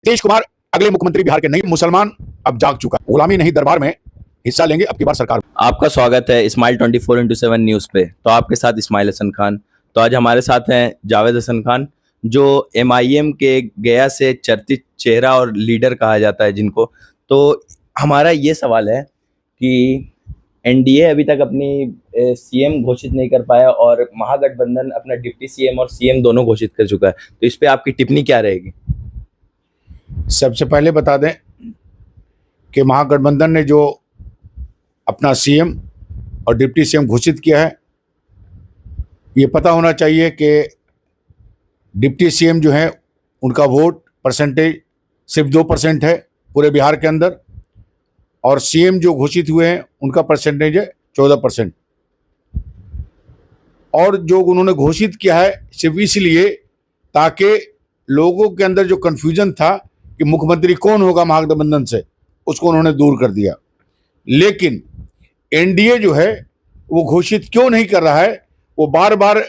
नीतीश कुमार अगले मुख्यमंत्री बिहार के नहीं, मुसलमान अब जाग चुका। गुलामी नहीं दरबार में हिस्सा लेंगे अब की बार सरकार। आपका स्वागत है स्माइल 24x7 न्यूज़ पे। तो आपके साथ इस्माइल हसन खान। तो आज हमारे साथ हैं जावेद हसन खान, जो MIM के गया से चर्चित चेहरा और लीडर कहा जाता है जिनको। तो हमारा ये सवाल है कि NDA अभी तक अपनी CM घोषित नहीं कर पाया और महागठबंधन अपना डिप्टी CM और CM दोनों घोषित कर चुका है। तो इस पे आपकी टिप्पणी क्या रहेगी? सबसे पहले बता दें कि महागठबंधन ने जो अपना CM और डिप्टी CM घोषित किया है, ये पता होना चाहिए कि डिप्टी CM जो है उनका वोट परसेंटेज सिर्फ 2% है पूरे बिहार के अंदर, और CM जो घोषित हुए हैं उनका परसेंटेज है 14%। और जो उन्होंने घोषित किया है सिर्फ इसलिए ताकि लोगों के अंदर जो कन्फ्यूजन था कि मुख्यमंत्री कौन होगा महागठबंधन से, उसको उन्होंने दूर कर दिया। लेकिन NDA जो है वो घोषित क्यों नहीं कर रहा है? वो बार बार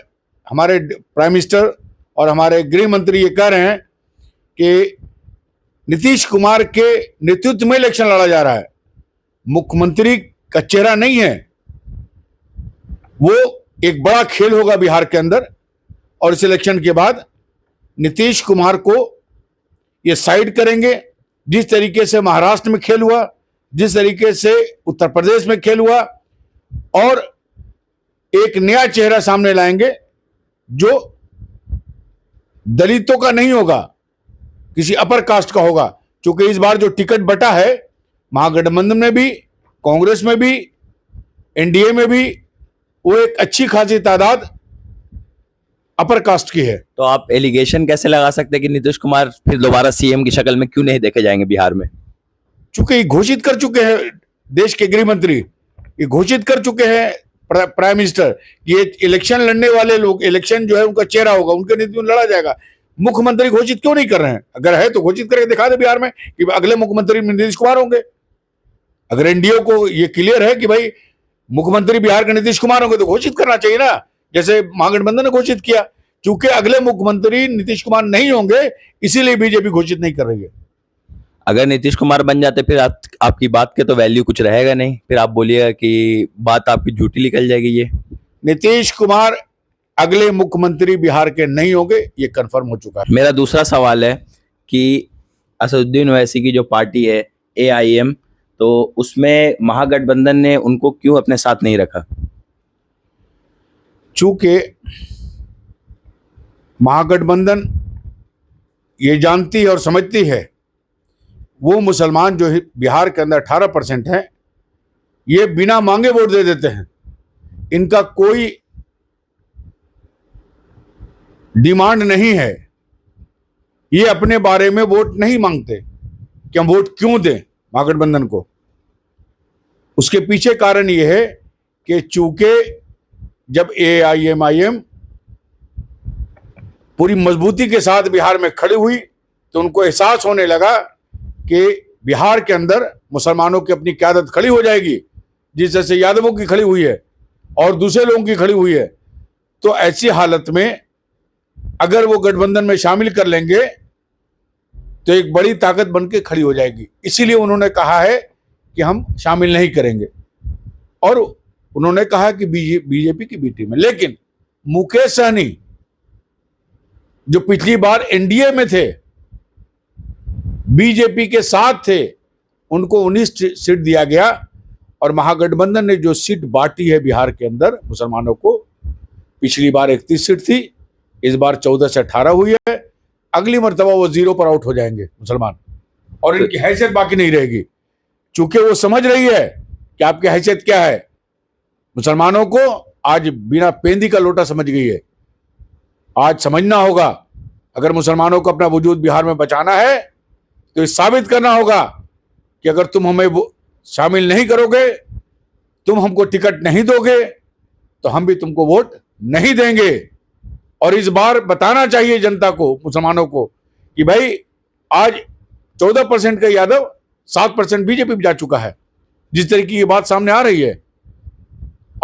हमारे प्राइम मिनिस्टर और हमारे गृह मंत्री ये कह रहे हैं कि नीतीश कुमार के नेतृत्व में इलेक्शन लड़ा जा रहा है, मुख्यमंत्री का चेहरा नहीं है। वो एक बड़ा खेल होगा बिहार के अंदर, और इस इलेक्शन के बाद नीतीश कुमार को ये साइड करेंगे। जिस तरीके से महाराष्ट्र में खेल हुआ, जिस तरीके से उत्तर प्रदेश में खेल हुआ, और एक नया चेहरा सामने लाएंगे जो दलितों का नहीं होगा, किसी अपर कास्ट का होगा। क्योंकि इस बार जो टिकट बटा है महागठबंधन में भी, कांग्रेस में भी, NDA में भी, वो एक अच्छी खासी तादाद अपर कास्ट की है। तो आप एलिगेशन कैसे लगा सकते हैं कि नीतीश कुमार फिर दोबारा CM की शक्ल में क्यों नहीं देखे जाएंगे बिहार में? चूंकि घोषित कर चुके हैं देश के गृह मंत्री, ये घोषित कर चुके हैं प्राइम मिनिस्टर कि ये इलेक्शन लड़ने वाले लोग, इलेक्शन जो है उनका चेहरा होगा, उनके नेतृत्व में लड़ा जाएगा। मुख्यमंत्री घोषित क्यों नहीं कर रहे हैं? अगर है तो घोषित करके दिखा दे बिहार में कि अगले मुख्यमंत्री नीतीश कुमार होंगे। अगर NDA को ये क्लियर है कि भाई मुख्यमंत्री बिहार के नीतीश कुमार होंगे तो घोषित करना चाहिए ना, जैसे महागठबंधन ने घोषित किया। क्योंकि अगले मुख्यमंत्री नीतीश कुमार नहीं होंगे, इसीलिए बीजेपी घोषित नहीं कर रही है। अगर नीतीश कुमार बन जाते फिर आपकी बात के तो वैल्यू कुछ रहेगा नहीं, फिर आप बोलिएगा कि बात आपकी झूठी निकल जाएगी। ये नीतीश कुमार अगले मुख्यमंत्री बिहार के नहीं होंगे, ये कंफर्म हो चुका है। मेरा दूसरा सवाल है कि असदुद्दीन ओवैसी की जो पार्टी है AIM, तो उसमें महागठबंधन ने उनको क्यों अपने साथ नहीं रखा? चूंकि महागठबंधन ये जानती और समझती है वो मुसलमान जो बिहार के अंदर 18% हैं, ये बिना मांगे वोट दे देते हैं। इनका कोई डिमांड नहीं है, ये अपने बारे में वोट नहीं मांगते कि हम वोट क्यों दें महागठबंधन को। उसके पीछे कारण ये है कि चूंकि जब AIMIM पूरी मजबूती के साथ बिहार में खड़ी हुई तो उनको एहसास होने लगा कि बिहार के अंदर मुसलमानों की अपनी क़यादत खड़ी हो जाएगी, जिस जैसे यादवों की खड़ी हुई है और दूसरे लोगों की खड़ी हुई है। तो ऐसी हालत में अगर वो गठबंधन में शामिल कर लेंगे तो एक बड़ी ताकत बन के खड़ी हो जाएगी। इसीलिए उन्होंने कहा है कि हम शामिल नहीं करेंगे, और उन्होंने कहा कि बीजेपी की बी टीम में। लेकिन मुकेश सहनी जो पिछली बार NDA में थे, बीजेपी के साथ थे, उनको 19 सीट दिया गया, और महागठबंधन ने जो सीट बांटी है बिहार के अंदर मुसलमानों को, पिछली बार 31 सीट थी, इस बार 14 से 18 हुई है। अगली मर्तबा वो 0 पर आउट हो जाएंगे मुसलमान, और इनकी हैसियत बाकी नहीं रहेगी। चूंकि वो समझ रही है कि आपकी हैसियत क्या है। मुसलमानों को आज बिना पेंदी का लोटा समझ गई है। आज समझना होगा, अगर मुसलमानों को अपना वजूद बिहार में बचाना है तो ये साबित करना होगा कि अगर तुम हमें शामिल नहीं करोगे, तुम हमको टिकट नहीं दोगे, तो हम भी तुमको वोट नहीं देंगे। और इस बार बताना चाहिए जनता को, मुसलमानों को, कि भाई आज 14% का यादव 7% बीजेपी में जा चुका है। जिस तरीके की बात सामने आ रही है,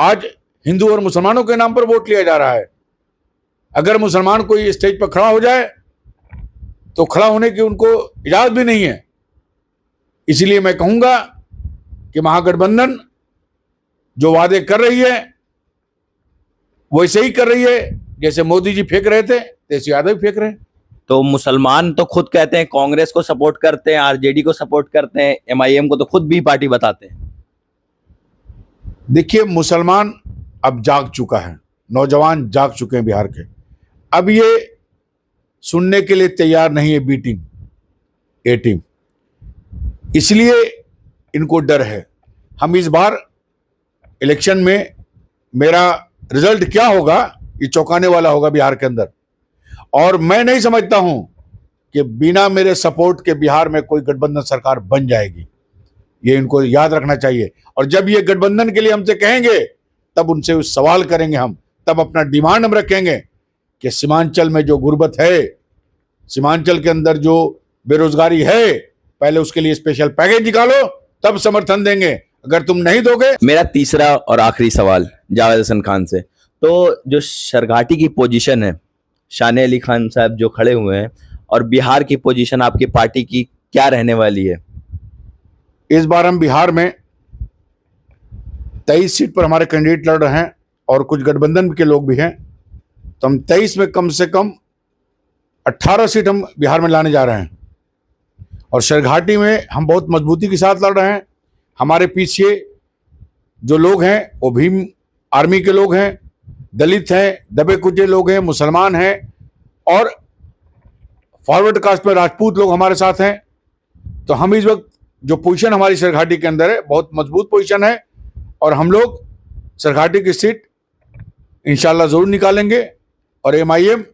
आज हिंदू और मुसलमानों के नाम पर वोट लिया जा रहा है। अगर मुसलमान कोई स्टेज पर खड़ा हो जाए तो खड़ा होने की उनको इजाजत भी नहीं है। इसलिए मैं कहूंगा कि महागठबंधन जो वादे कर रही है वैसे ही कर रही है, जैसे मोदी जी फेंक रहे थे तैसे यादव फेंक रहे हैं। तो मुसलमान तो खुद कहते हैं कांग्रेस को सपोर्ट करते हैं, आरजेडी को सपोर्ट करते हैं, एमआईएम को तो खुद भी पार्टी बताते हैं। देखिए, मुसलमान अब जाग चुका है, नौजवान जाग चुके हैं बिहार के। अब ये सुनने के लिए तैयार नहीं है बी टीम, ए टीम, इसलिए इनको डर है। हम इस बार इलेक्शन में मेरा रिजल्ट क्या होगा ये चौंकाने वाला होगा बिहार के अंदर। और मैं नहीं समझता हूं कि बिना मेरे सपोर्ट के बिहार में कोई गठबंधन सरकार बन जाएगी, ये इनको याद रखना चाहिए। और जब ये गठबंधन के लिए हमसे कहेंगे तब उनसे सवाल करेंगे हम, तब अपना डिमांड हम रखेंगे कि सीमांचल में जो गुर्बत है, सीमांचल के अंदर जो बेरोजगारी है, पहले उसके लिए स्पेशल पैकेज निकालो, तब समर्थन देंगे। अगर तुम नहीं दोगे। मेरा तीसरा और आखिरी सवाल जावेद हसन खान से, तो जो सरघाटी की पोजीशन है, शान अली खान साहब जो खड़े हुए हैं, और बिहार की पोजीशन आपकी पार्टी की क्या रहने वाली है? इस बार हम बिहार में 23 सीट पर हमारे कैंडिडेट लड़ रहे हैं और कुछ गठबंधन के लोग भी हैं, तो हम 23 में कम से कम 18 सीट हम बिहार में लाने जा रहे हैं। और सरघाटी में हम बहुत मजबूती के साथ लड़ रहे हैं। हमारे पीछे जो लोग हैं वो भीम आर्मी के लोग हैं, दलित हैं, दबे कुचे लोग हैं, मुसलमान हैं, और फॉरवर्ड कास्ट में राजपूत लोग हमारे साथ हैं। तो हम इस वक्त जो पोजीशन हमारी सरघाटी के अंदर है बहुत मजबूत पोजीशन है, और हम लोग सरघाटी की सीट इंशाल्लाह जरूर निकालेंगे। और एमआईएम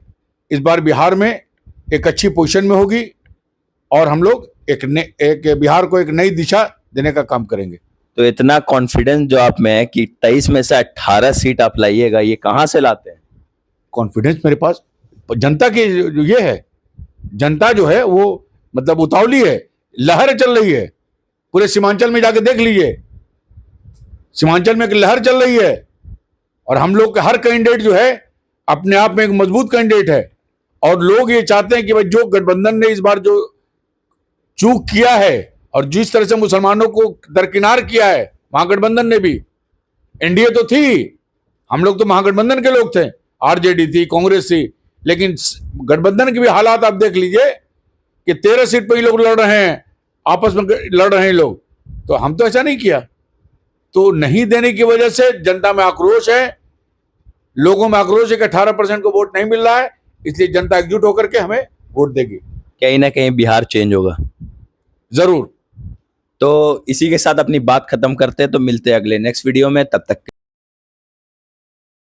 इस बार बिहार में एक अच्छी पोजीशन में होगी, और हम लोग एक बिहार को एक नई दिशा देने का काम करेंगे। तो इतना कॉन्फिडेंस जो आप में है कि 23 में से 18 सीट आप लाइएगा, ये कहाँ से लाते हैं? कॉन्फिडेंस मेरे पास जनता की जो ये है, जनता जो है वो मतलब उतावली है, लहर चल रही है। पूरे सीमांचल में जाके देख लीजिए, सीमांचल में एक लहर चल रही है, और हम लोग का हर कैंडिडेट जो है अपने आप में एक मजबूत कैंडिडेट है। और लोग ये चाहते हैं कि भाई जो गठबंधन ने इस बार जो चूक किया है और जिस तरह से मुसलमानों को दरकिनार किया है, महागठबंधन ने भी, एनडीए तो थी, हम लोग तो महागठबंधन के लोग थे, आरजेडी थी, कांग्रेस थी, लेकिन गठबंधन के भी हालात आप देख लीजिए कि 13 सीट पर ही लोग लड़ रहे हैं, आपस में लड़ रहे हैं लोग। तो हम तो ऐसा नहीं किया। तो नहीं देने की वजह से जनता में आक्रोश है, लोगों में आक्रोश है कि 18% को वोट नहीं मिल रहा है, इसलिए जनता एकजुट होकर के हमें वोट देगी। कहीं ना कहीं बिहार चेंज होगा जरूर। तो इसी के साथ अपनी बात खत्म करते हैं, तो मिलते हैं अगले नेक्स्ट वीडियो में। तब तक